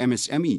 MSME,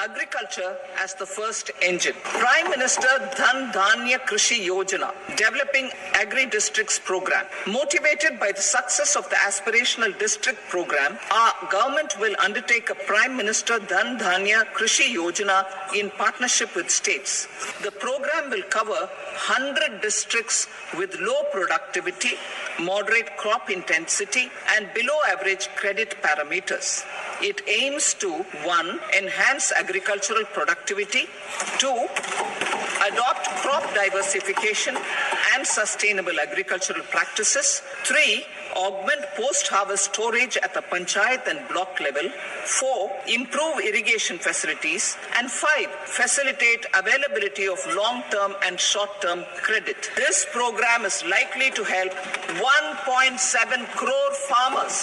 Agriculture as the first engine. Prime Minister Dhan Dhanya Krishi Yojana, developing agri-districts program. Motivated by the success of the aspirational district program, our government will undertake a Prime Minister Dhan Dhanya Krishi Yojana in partnership with states. The program will cover 100 districts with low productivity, moderate crop intensity, and below average credit parameters. It aims to 1. Enhance agricultural productivity, 2. Adopt crop diversification and sustainable agricultural practices, 3. Augment post-harvest storage at the panchayat and block level, 4. Improve irrigation facilities, and 5. Facilitate availability of long-term and short-term credit. This program is likely to help 1.7 crore farmers.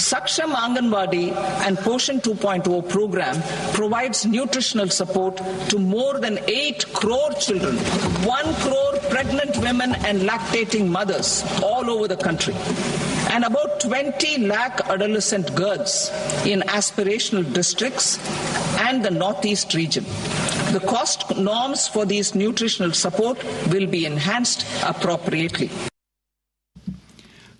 Saksham Anganwadi and Poshan 2.0 program provides nutritional support to more than 8 crore children, 1 crore pregnant women and lactating mothers all over the country, and about 20 lakh adolescent girls in aspirational districts and the Northeast region. The cost norms for these nutritional support will be enhanced appropriately.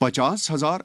50,000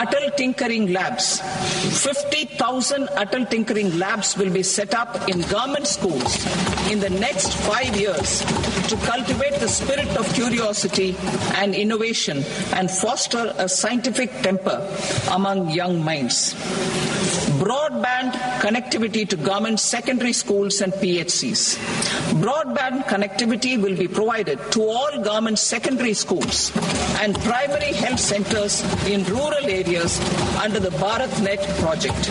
Atal Tinkering Labs. 50,000 Atal Tinkering Labs will be set up in government schools in the next 5 years to cultivate the spirit of curiosity and innovation and foster a scientific temper among young minds. Broadband connectivity to government secondary schools and PHCs. Broadband connectivity will be provided to all government secondary schools and primary health centers in rural areas under the BharatNet project.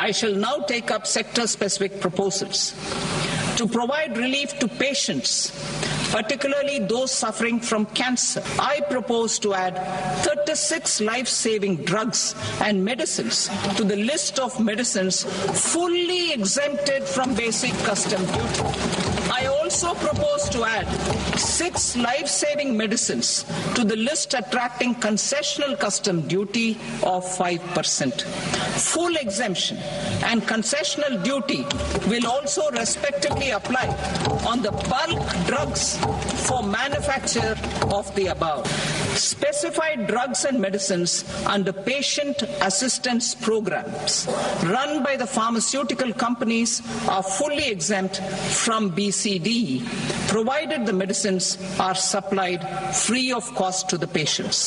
I shall now take up sector-specific proposals. To provide relief to patients, particularly those suffering from cancer, I propose to add 36 life-saving drugs and medicines to the list of medicines fully exempted from basic custom duty. I also propose to add 6 life-saving medicines to the list attracting concessional custom duty of 5%. Full exemption and concessional duty will also respectively apply on the bulk drugs for manufacture of the above. Specified drugs and medicines under patient assistance programs run by the pharmaceutical companies are fully exempt from BCD, provided the medicines are supplied free of cost to the patients.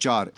4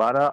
12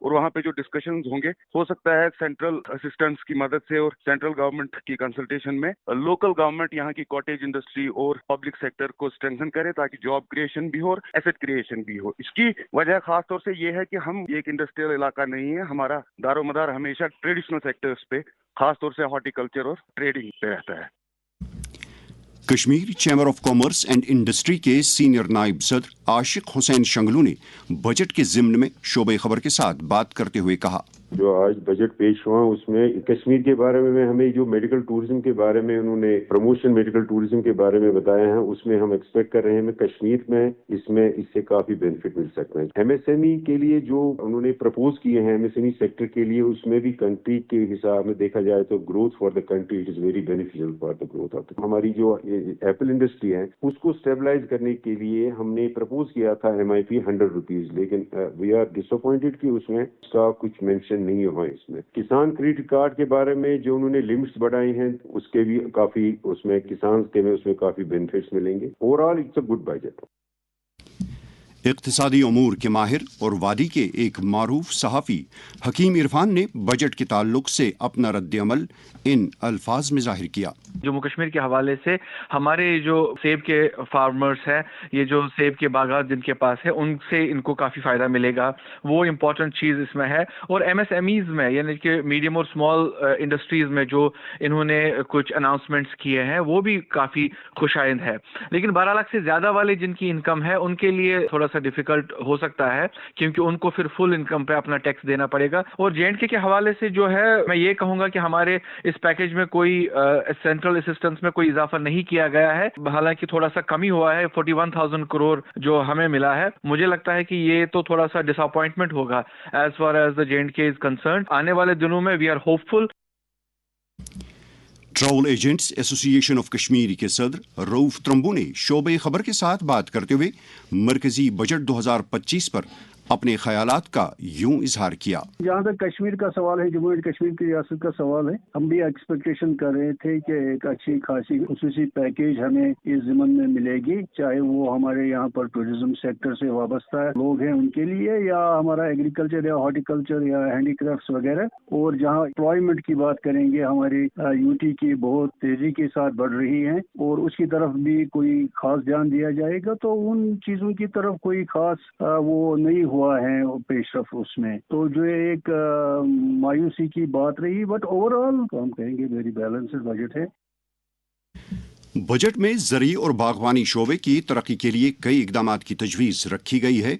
اور وہاں پہ جو discussions ہوں گے ہو سکتا ہے central assistants کی مدد سے اور سینٹرل گورنمنٹ کی کنسلٹیشن میں لوکل گورنمنٹ یہاں کی کاٹیج انڈسٹری اور پبلک سیکٹر کو اسٹرینتھن کرے تاکہ جاب کریشن بھی ہو اور ایسٹ کریشن بھی ہو. اس کی وجہ خاص طور سے یہ ہے کہ ہم ایک انڈسٹریل علاقہ نہیں ہے, ہمارا دار و مدار ہمیشہ ٹریڈیشنل سیکٹرز پہ خاص طور سے ہارٹیکلچر اور ٹریڈنگ پہ رہتا ہے. Kashmir chamber of commerce and industry کے سینئر نائب صدر عاشق حسین شنگلو نے بجٹ کے ضمن میں شعبہ خبر کے ساتھ بات کرتے ہوئے کہا, جو آج بجٹ پیش ہوا اس میں کشمیر کے بارے میں ہمیں جو میڈیکل ٹورزم کے بارے میں انہوں نے پروموشن میڈیکل ٹورزم کے بارے میں بتایا ہے, اس میں ہم ایکسپیکٹ کر رہے ہیں کشمیر میں اس سے کافی بینیفٹ مل سکتا ہے. ایم ایس ایم ای کے لیے جو انہوں نے پرپوز کیے ہیں M S M E sector کے لیے, اس میں بھی کنٹری کے حساب میں دیکھا جائے تو growth for the country it is very beneficial for the growth of the. ہماری جو ایپل انڈسٹری ہے اس کو اسٹیبلائز کرنے کے لیے ہم نے پرپوز کیا تھا ایم آئی پی 100 روپیز, لیکن وی آر ڈس اپوائنٹڈ کہ اس میں اس کا کچھ مینشن نہیں ہوا. اس میں کسان کریڈٹ کارڈ کے بارے میں جو انہوں نے لمٹس بڑھائی ہیں اس کے بھی کافی اس میں کسان کے میں اس میں کافی بینیفٹس ملیں گے. Overall it's a good budget. اقتصادی امور کے ماہر اور وادی کے ایک معروف صحافی حکیم عرفان نے بجٹ کے تعلق سے اپنا رد عمل ان الفاظ میں ظاہر کیا. جموں کشمیر کے حوالے سے ہمارے جو سیب کے فارمرز ہیں, یہ جو سیب کے باغات جن کے پاس ہے, ان سے ان کو کافی فائدہ ملے گا, وہ امپورٹنٹ چیز اس میں ہے. اور ایم ایس ایم ایز میں یعنی کہ میڈیم اور اسمال انڈسٹریز میں جو انہوں نے کچھ اناؤنسمنٹس کیے ہیں وہ بھی کافی خوش آئند ہے. لیکن 12 لاکھ سے زیادہ والے جن کی انکم ہے ان کے لیے تھوڑا سا ڈیفیکلٹ ہو سکتا ہے, کیونکہ ان کو پھر فل انکم پہ اپنا ٹیکس دینا پڑے گا. اور جے اینڈ کے حوالے سے جو ہے میں یہ کہوں گا کہ ہمارے اس پیکیج میں کوئی سینٹرل اسسٹنس میں کوئی اضافہ نہیں کیا گیا ہے, حالانکہ تھوڑا سا کمی ہوا ہے 41,000 کروڑ جو ہمیں ملا ہے. مجھے لگتا ہے کہ یہ تو تھوڑا سا ڈس اپوائنٹمنٹ ہوگا as far as the J and K is concerned. آنے والے دنوں میں we are hopeful. Travel agents association of Kashmir کے صدر رؤف ترمبو نے شعبہ خبر کے ساتھ بات کرتے ہوئے مرکزی بجٹ 2025 پر اپنے خیالات کا یوں اظہار کیا. جہاں تک کشمیر کا سوال ہے, جموں اینڈ کشمیر کی ریاست کا سوال ہے, ہم بھی ایکسپیکٹیشن کر رہے تھے کہ ایک اچھی خاصی خصوصی پیکیج ہمیں اس ضمن میں ملے گی, چاہے وہ ہمارے یہاں پر ٹورزم سیکٹر سے وابستہ لوگ ہیں ان کے لیے, یا ہمارا ایگریکلچر یا ہارٹیکلچر یا ہینڈی کرافٹس وغیرہ. اور جہاں امپلائمنٹ کی بات کریں گے, ہماری یو ٹی کی بہت تیزی کے ساتھ بڑھ رہی ہیں اور اس کی طرف بھی کوئی خاص دھیان دیا جائے گا, تو ان چیزوں کی طرف کوئی خاص وہ نہیں ہوا ہے پیش رفت اس میں. تو جو ایک مایوسی کی بات رہی, بٹ اوور آل ہم کہیں گے ویری بیلنسڈ بجٹ ہے. بجٹ میں زرعی اور باغبانی شعبے کی ترقی کے لیے کئی اقدامات کی تجویز رکھی گئی ہے.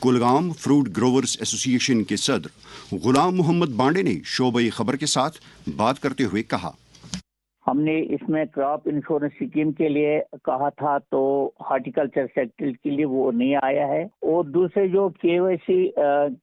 کلگام فروٹ گروورز ایسوسی ایشن کے صدر غلام محمد بانڈے نے شعبہ خبر کے ساتھ بات کرتے ہوئے کہا, ہم نے اس میں کراپ انشورنس اسکیم کے لیے کہا تھا, تو ہارٹیکلچر سیکٹر کے لیے وہ نہیں آیا ہے. اور دوسرے جو کے وائی سی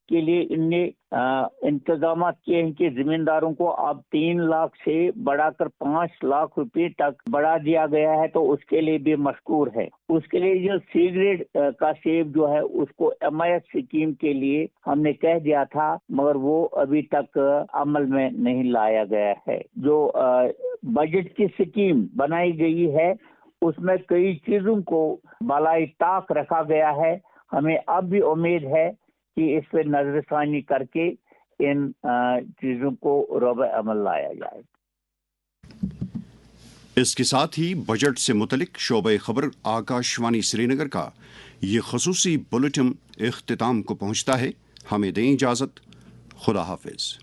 کے لیے ان نے انتظامات کیے ہیں کہ زمینداروں کو اب 3 لاکھ سے بڑھا کر 5 لاکھ روپے تک بڑھا دیا گیا ہے, تو اس کے لیے بھی مشکور ہے. اس کے لیے جو سی گریڈ کا سیب جو ہے اس کو ایم آئی ایس اسکیم کے لیے ہم نے کہہ دیا تھا, مگر وہ ابھی تک عمل میں نہیں لایا گیا ہے. جو بجٹ کی اسکیم بنائی گئی ہے اس میں کئی چیزوں کو بالائے طاق رکھا گیا ہے. ہمیں اب بھی امید ہے کہ اس پہ نظر ثانی کر کے ان چیزوں کو روبہ عمل لایا جائے. اس کے ساتھ ہی بجٹ سے متعلق شعبہ خبر آکاش وانی سری نگر کا یہ خصوصی بلیٹن اختتام کو پہنچتا ہے. ہمیں دیں اجازت. خدا حافظ.